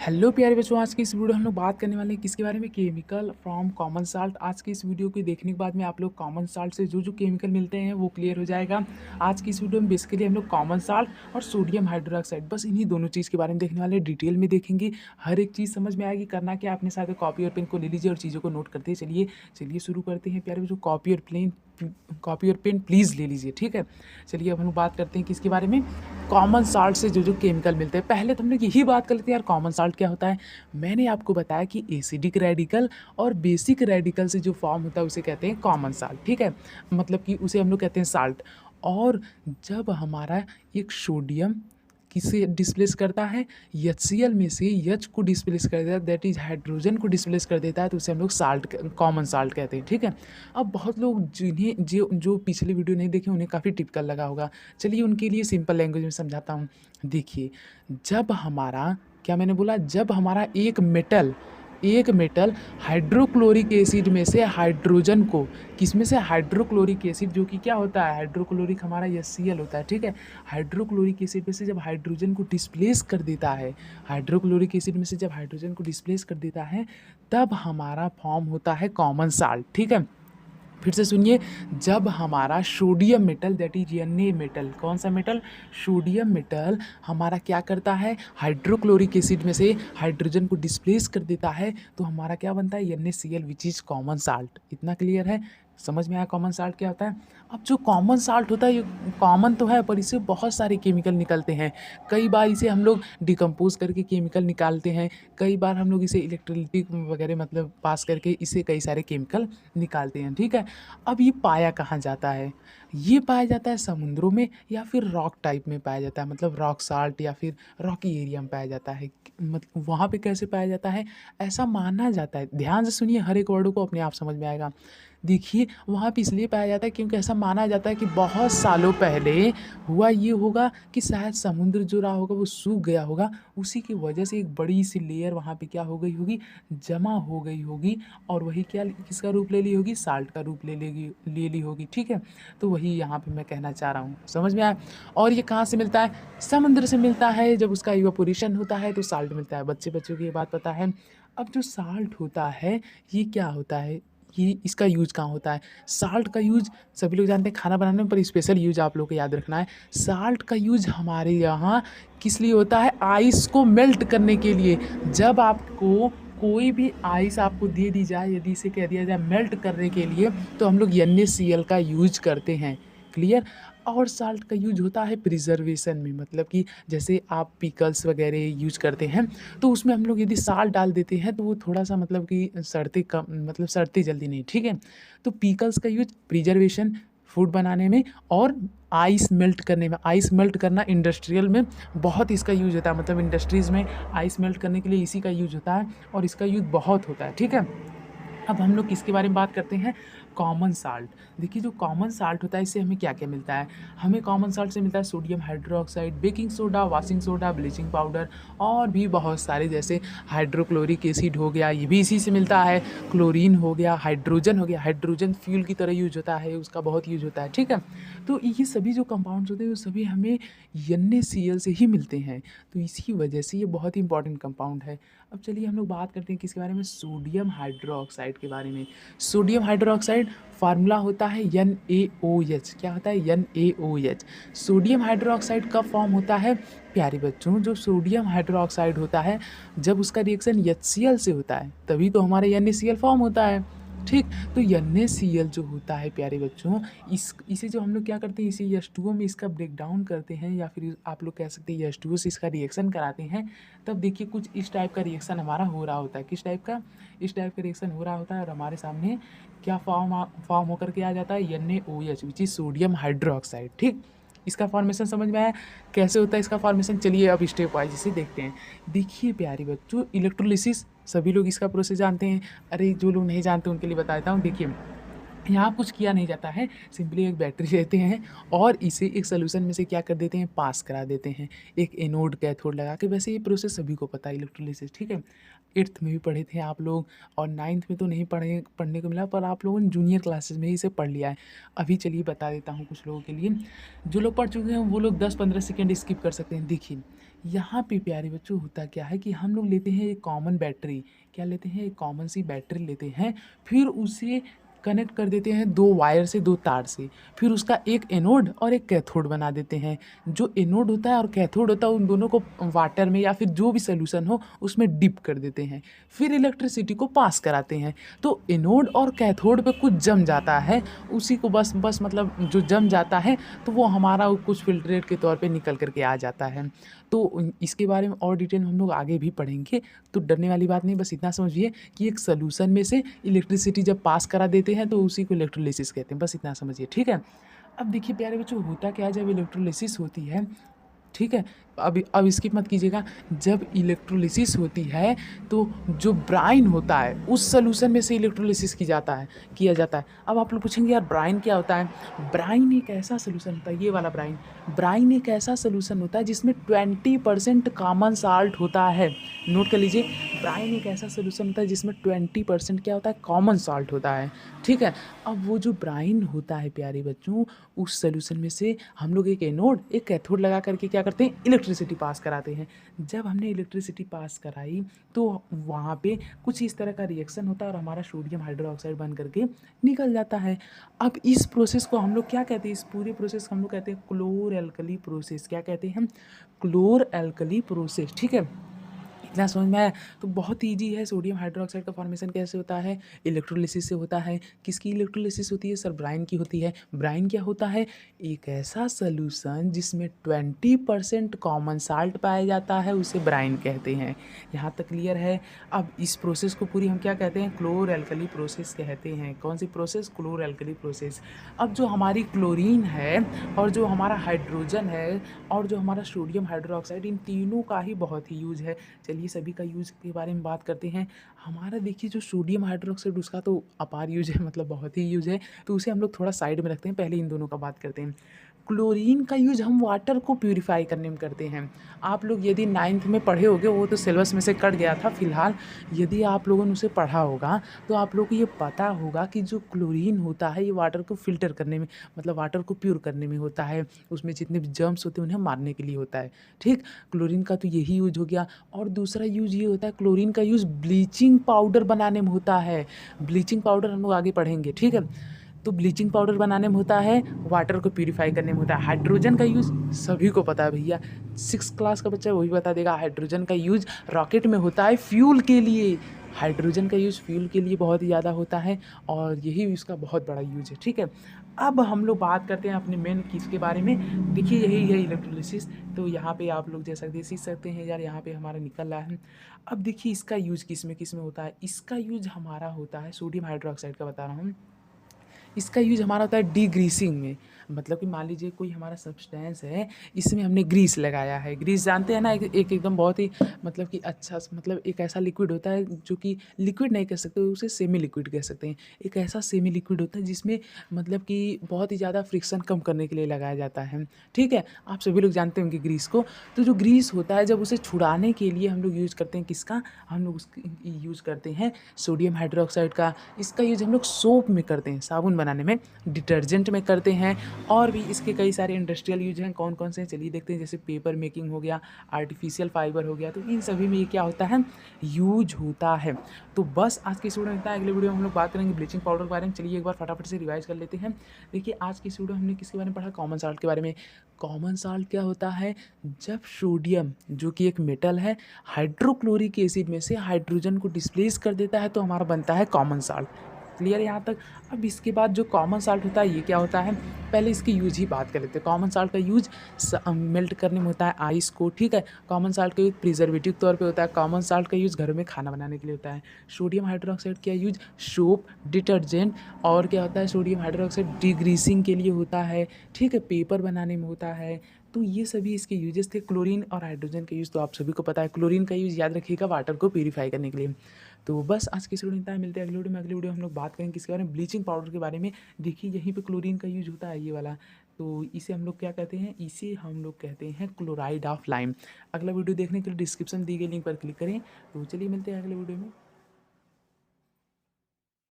Hello प्यारे बच्चों, आज की इस वीडियो हम लोग बात करने वाले हैं किसके बारे में। Chemical from common salt. आज की इस वीडियो को देखने के बाद में आप लोग कॉमन साल्ट से जो जो केमिकल मिलते हैं वो क्लियर हो जाएगा। आज की इस वीडियो में बेसिकली हम लोग कॉमन साल्ट और सोडियम हाइड्रोक्साइड, बस इन्हीं दोनों चीज़ के बारे में देखने वाले हैं। डिटेल में देखेंगे, हर एक चीज़ समझ में आएगी। करना क्या, अपने साथ कॉपी और पेन को ले लीजिए और चीज़ों को नोट करते चलिए। चलिए शुरू करते हैं प्यारे बच्चों। कॉपी और पेन प्लीज़ ले लीजिए, ठीक है। चलिए अब हम लोग बात करते हैं किसके बारे में, कॉमन साल्ट से जो जो केमिकल मिलते हैं। पहले तो हम लोग यही बात कर लेते हैं यार, कॉमन साल्ट क्या होता है। मैंने आपको बताया कि एसिडिक रेडिकल और बेसिक रेडिकल से जो फॉर्म होता है उसे कहते हैं कॉमन साल्ट, ठीक है। मतलब कि उसे हम लोग कहते हैं साल्ट। और जब हमारा एक सोडियम किसे डिस्प्लेस करता है, HCl में से H को डिस्प्लेस कर देता है, दैट इज हाइड्रोजन को डिस्प्लेस कर देता है, तो उसे हम लोग साल्ट, कॉमन साल्ट कहते हैं, ठीक है। अब बहुत लोग जिन्हें जो जो पिछले वीडियो नहीं देखे उन्हें काफ़ी टिपिकल लगा होगा। चलिए उनके लिए सिंपल लैंग्वेज में समझाता हूँ। देखिए, जब हमारा, क्या मैंने बोला, जब हमारा एक मेटल हाइड्रोक्लोरिक एसिड में से हाइड्रोजन को, किसमें से, हाइड्रोक्लोरिक एसिड, जो कि क्या होता है, हाइड्रोक्लोरिक हमारा HCl होता है, ठीक है। हाइड्रोक्लोरिक एसिड में से जब हाइड्रोजन को डिस्प्लेस कर देता है, हाइड्रोक्लोरिक एसिड में से जब हाइड्रोजन को डिस्प्लेस कर देता है, तब हमारा फॉर्म होता है कॉमन साल्ट, ठीक है। फिर से सुनिए, जब हमारा sodium metal, that is Na metal, कौन सा मेटल, सोडियम मेटल, हमारा क्या करता है, हाइड्रोक्लोरिक एसिड में से हाइड्रोजन को डिस्प्लेस कर देता है, तो हमारा क्या बनता है, NaCl, which is common salt. इतना क्लियर है, समझ में आया कॉमन साल्ट क्या होता है। अब जो कॉमन साल्ट होता है ये कॉमन तो है, पर इससे बहुत सारे केमिकल निकलते हैं। कई बार इसे हम लोग डिकम्पोज करके केमिकल निकालते हैं, कई बार हम लोग इसे इलेक्ट्रोलिटिक वगैरह मतलब पास करके इससे कई सारे केमिकल निकालते हैं, ठीक है। अब ये पाया कहाँ जाता है, ये पाया जाता है समुद्रों में या फिर रॉक टाइप में पाया जाता है, मतलब रॉक साल्ट या फिर रॉकी एरिया में पाया जाता है। मतलब वहाँ पे कैसे पाया जाता है, ऐसा माना जाता है, ध्यान से सुनिए, हर एक वर्ड को अपने आप समझ में आएगा। देखिए, वहाँ पे इसलिए पाया जाता है क्योंकि ऐसा माना जाता है कि बहुत सालों पहले हुआ ये होगा कि शायद समुद्र जो रहा होगा वो सूख गया होगा, उसी की वजह से एक बड़ी सी लेयर वहाँ पे क्या हो गई होगी, जमा हो गई होगी, और वही क्या, किसका रूप ले ली होगी, साल्ट का रूप ले ली होगी, ठीक है। तो वही यहाँ पे मैं कहना चाह रहा हूँ, समझ में आया। और ये कहाँ से मिलता है, समुद्र से मिलता है। जब उसका इवापोरेशन होता है तो साल्ट मिलता है। बच्चों को ये बात पता है। अब जो साल्ट होता है, ये क्या होता है, ये इसका यूज कहाँ होता है। साल्ट का यूज सभी लोग जानते हैं खाना बनाने में, पर स्पेशल यूज आप लोग को याद रखना है। साल्ट का यूज हमारे यहाँ किस लिए होता है, आइस को मेल्ट करने के लिए। जब आपको कोई भी आइस आपको दे दी जाए, यदि इसे कह दिया जाए मेल्ट करने के लिए, तो हम लोग NaCl का यूज करते हैं, क्लियर। और साल्ट का यूज होता है प्रिजर्वेशन में, मतलब कि जैसे आप पिकल्स वगैरह यूज करते हैं, तो उसमें हम लोग यदि साल्ट डाल देते हैं तो वो थोड़ा सा मतलब कि सड़ते कम, मतलब सड़ते जल्दी नहीं, ठीक है। तो पिकल्स का यूज प्रिजर्वेशन, फूड बनाने में, और आइस मेल्ट करने में। आइस मेल्ट करना इंडस्ट्रियल में बहुत इसका यूज होता है, मतलब इंडस्ट्रीज़ में आइस मेल्ट करने के लिए इसी का यूज होता है, और इसका यूज बहुत होता है, ठीक है। अब हम लोग किसके बारे में बात करते हैं, कॉमन साल्ट। देखिए, जो कॉमन साल्ट होता है इससे हमें क्या क्या मिलता है। हमें कॉमन साल्ट से मिलता है sodium hydroxide, baking soda, washing soda, bleaching powder, और भी बहुत सारे, जैसे हाइड्रोक्लोरिक एसिड हो गया, ये भी इसी से मिलता है। क्लोरीन हो गया, हाइड्रोजन हो गया, हाइड्रोजन फ्यूल की तरह यूज होता है, उसका बहुत यूज होता है, ठीक है। तो ये सभी जो कंपाउंड्स होते हैं वो सभी हमें NaCl से ही मिलते हैं, तो इसी वजह से ये बहुत ही इंपॉर्टेंट कंपाउंड है। अब चलिए हम लोग बात करते हैं किसके बारे में, सोडियम हाइड्रोक्साइड के बारे में। सोडियम हाइड्रोक्साइड फार्मूला होता है NaOH। क्या होता है, NaOH। सोडियम हाइड्रोक्साइड का फॉर्म होता है, प्यारे बच्चों, जो सोडियम हाइड्रोक्साइड होता है, जब उसका रिएक्शन HCl से होता है तभी तो हमारे NaCl फॉर्म होता है, ठीक। तो NaCl जो होता है प्यारे बच्चों, इसे जो हम लोग क्या करते हैं, इसे H2O में इसका ब्रेक डाउन करते हैं, या फिर आप लोग कह सकते हैं H2O से इसका रिएक्शन कराते हैं, तब देखिए कुछ इस टाइप का रिएक्शन हमारा हो रहा होता है। किस टाइप का, इस टाइप का रिएक्शन हो रहा होता है, और हमारे सामने क्या फॉर्म होकर के आ जाता है, NaOH, which is sodium hydroxide, ठीक। इसका फॉर्मेशन समझ में आया, कैसे होता है इसका फॉर्मेशन। चलिए अब स्टेप वाइज इसे देखते हैं। देखिए प्यारे बच्चों, इलेक्ट्रोलिसिस, सभी लोग इसका प्रोसेस जानते हैं। अरे जो लोग नहीं जानते उनके लिए बता देता हूँ। देखिए, यहाँ कुछ किया नहीं जाता है, सिंपली एक बैटरी लेते हैं और इसे एक सोल्यूशन में से क्या कर देते हैं, पास करा देते हैं, एक एनोड कैथोड लगा के। वैसे ये प्रोसेस सभी को पता है, इलेक्ट्रोलिसिस, ठीक है। 8th में भी पढ़े थे आप लोग, और 9th में तो नहीं पढ़ने को मिला, पर आप लोगों ने जूनियर क्लासेस में ही इसे पढ़ लिया है। अभी चलिए बता देता हूँ कुछ लोगों के लिए, जो लोग पढ़ चुके हैं वो लोग 10-15 सेकेंड स्किप कर सकते हैं। देखिए, यहाँ पे प्यारे बच्चों होता क्या है कि हम लोग लेते हैं एक कॉमन बैटरी, क्या लेते हैं, एक कॉमन सी बैटरी लेते हैं, फिर उसे कनेक्ट कर देते हैं दो वायर से, दो तार से, फिर उसका एक एनोड और एक कैथोड बना देते हैं। जो एनोड होता है और कैथोड होता है उन दोनों को वाटर में या फिर जो भी सोल्यूशन हो उसमें डिप कर देते हैं, फिर इलेक्ट्रिसिटी को पास कराते हैं। तो एनोड और कैथोड पे कुछ जम जाता है, उसी को बस बस मतलब जो जम जाता है तो वो हमारा कुछ फिल्ट्रेट के तौर पे निकल करके आ जाता है। तो इसके बारे में और डिटेल में हम लोग आगे भी पढ़ेंगे, तो डरने वाली बात नहीं, बस इतना समझिए कि एक सॉल्यूशन में से इलेक्ट्रिसिटी जब पास करा देते हैं तो उसी को इलेक्ट्रोलिसिस कहते हैं, बस इतना समझिए, ठीक है। अब देखिए प्यारे बच्चों होता क्या है जब इलेक्ट्रोलिसिस होती है, ठीक है, अब स्किप मत कीजिएगा। जब इलेक्ट्रोलिसिस होती है तो जो ब्राइन होता है उस सॉल्यूशन में से इलेक्ट्रोलिसिस किया जाता है। अब आप लोग पूछेंगे यार ब्राइन क्या होता है? ब्राइन एक ऐसा सॉल्यूशन होता है, ये वाला ब्राइन एक ऐसा सॉल्यूशन होता है जिसमें 20% कॉमन साल्ट होता है। नोट कर लीजिए, ब्राइन एक ऐसा सॉल्यूशन होता है जिसमें 20% क्या होता है, कॉमन साल्ट होता है, ठीक है। अब वो जो ब्राइन होता है प्यारे बच्चों, उस सॉल्यूशन में से हम लोग एक एनोड एक कैथोड लगा करके क्या करते हैं, इलेक्ट्रिसिटी पास कराते हैं। जब हमने इलेक्ट्रिसिटी पास कराई तो वहाँ पे कुछ इस तरह का रिएक्शन होता है और हमारा सोडियम हाइड्रोक्साइड बन करके निकल जाता है। अब इस प्रोसेस को हम लोग क्या कहते हैं, इस पूरे प्रोसेस को हम लोग कहते हैं क्लोर एल्कली प्रोसेस। क्या कहते हैं हम? क्लोर एल्कली प्रोसेस, ठीक है। इतना समझ में आया? तो बहुत ईजी है। सोडियम हाइड्रोक्साइड का फॉर्मेशन कैसे होता है? इलेक्ट्रोलिसिस से होता है। किसकी इलेक्ट्रोलिसिस होती है सर? ब्राइन की होती है। ब्राइन क्या होता है? एक ऐसा सॉल्यूशन जिसमें 20% कॉमन साल्ट पाया जाता है, उसे ब्राइन कहते हैं। यहाँ तक क्लियर है? अब इस प्रोसेस को पूरी हम क्या कहते हैं? क्लोर एल्कली प्रोसेस कहते हैं। कौन सी प्रोसेस? Chlor alkali process. अब जो हमारी क्लोरीन है और जो हमारा हाइड्रोजन है और जो हमारा सोडियम हाइड्रोक्साइड, इन तीनों का ही बहुत ही यूज है। चलिए सभी का यूज़ के बारे में बात करते हैं। हमारा देखिए जो सोडियम हाइड्रोक्साइड उसका तो अपार यूज़ है, मतलब बहुत ही यूज़ है, तो उसे हम लोग थोड़ा साइड में रखते हैं, पहले इन दोनों का बात करते हैं। क्लोरीन का यूज़ हम वाटर को प्यूरिफाई करने में करते हैं। आप लोग यदि 9th में पढ़े होंगे, वो तो सिलेबस में से कट गया था फिलहाल, यदि आप लोगों ने उसे पढ़ा होगा तो आप लोगों को ये पता होगा कि जो क्लोरीन होता है ये वाटर को फिल्टर करने में, मतलब वाटर को प्योर करने में होता है। उसमें जितने भी जर्म्स होते हैं उन्हें मारने के लिए होता है, ठीक। क्लोरीन का तो यही यूज हो गया। और दूसरा यूज ये होता है, क्लोरीन का यूज ब्लीचिंग पाउडर बनाने में होता है। ब्लीचिंग पाउडर हम लोग आगे पढ़ेंगे, ठीक है। तो ब्लीचिंग पाउडर बनाने में होता है, वाटर को प्यूरिफाई करने में होता है। हाइड्रोजन का यूज़ सभी को पता है भैया, 6 क्लास का बच्चा वही बता देगा। हाइड्रोजन का यूज़ रॉकेट में होता है फ्यूल के लिए। हाइड्रोजन का यूज़ फ्यूल के लिए बहुत ही ज़्यादा होता है और यही इसका बहुत बड़ा यूज है, ठीक है। अब हम लोग बात करते हैं अपने मेन किस के बारे में। देखिए यही है इलेक्ट्रोलिसिस। तो यहाँ पे आप लोग जैसा देख सकते हैं यार, यहाँ पे हमारा निकल रहा है। अब देखिए इसका यूज़ किस में होता है। इसका यूज़ हमारा होता है, सोडियम हाइड्रोक्साइड का बता रहा हूँ, इसका यूज़ हमारा होता है डिग्रीसिंग में। मतलब कि मान लीजिए कोई हमारा सब्सटेंस है, इसमें हमने ग्रीस लगाया है। ग्रीस जानते हैं ना, एक एकदम बहुत ही मतलब कि अच्छा, मतलब एक ऐसा लिक्विड होता है जो कि लिक्विड नहीं कह सकते, उसे सेमी लिक्विड कह सकते हैं। एक ऐसा सेमी लिक्विड होता है जिसमें मतलब कि बहुत ही ज़्यादा फ्रिक्शन कम करने के लिए लगाया जाता है, ठीक है। आप सभी लोग जानते होंगे ग्रीस को। तो जो ग्रीस होता है जब उसे छुड़ाने के लिए हम लोग यूज़ करते हैं किसका, हम लोग यूज़ करते हैं सोडियम हाइड्रोक्साइड का। इसका यूज़ हम लोग सोप में करते हैं, साबुन बनाने में, डिटर्जेंट में करते हैं, और भी इसके कई सारे इंडस्ट्रियल यूज हैं। कौन कौन से चलिए देखते हैं। जैसे पेपर मेकिंग हो गया, आर्टिफिशियल फाइबर हो गया, तो इन सभी में ये क्या होता है, यूज होता है। तो बस आज की इस वीडियो में इतना है। अगले वीडियो में हम लोग बात करेंगे ब्लीचिंग पाउडर के बारे में। चलिए एक बार फटाफट से रिवाइज कर लेते हैं। देखिए आज की इस वीडियो में हमने किसके बारे में पढ़ा, कॉमन साल्ट के बारे में। कॉमन साल्ट क्या होता है, जब सोडियम जो कि एक मेटल है, हाइड्रोक्लोरिक एसिड में से हाइड्रोजन को डिस्प्लेस कर देता है तो हमारा बनता है कॉमन साल्ट। क्लियर यहाँ तक? अब इसके बाद जो कॉमन साल्ट होता है ये क्या होता है, पहले इसकी यूज ही बात कर लेते हैं। कॉमन साल्ट का यूज मेल्ट करने में होता है आइस को, ठीक है। कॉमन साल्ट का यूज प्रिजर्वेटिव तौर पे होता है। कॉमन साल्ट का यूज घरों में खाना बनाने के लिए होता है। सोडियम हाइड्रोक्साइड का यूज सोप, डिटर्जेंट, और क्या होता है, सोडियम हाइड्रोक्साइड डिग्रीसिंग के लिए होता है, ठीक है। पेपर बनाने में होता है। तो ये सभी इसके यूजेस थे। क्लोरीन और हाइड्रोजन का यूज़ तो आप सभी को पता है। क्लोरीन का यूज़ याद रखिएगा, वाटर को प्यूरिफाई करने के लिए। तो बस आज की वीडियो में इतना है। मिलते हैं अगले वीडियो में। अगले वीडियो हम लोग बात करेंगे किसके बारे में, ब्लीचिंग पाउडर के बारे में। देखिए यहीं पे क्लोरीन का यूज होता है, ये वाला। तो इसे हम लोग क्या कहते हैं, इसे हम लोग कहते हैं क्लोराइड ऑफ लाइम। अगला वीडियो देखने के लिए डिस्क्रिप्शन दी गई लिंक पर क्लिक करें। तो चलिए मिलते हैं अगले वीडियो में।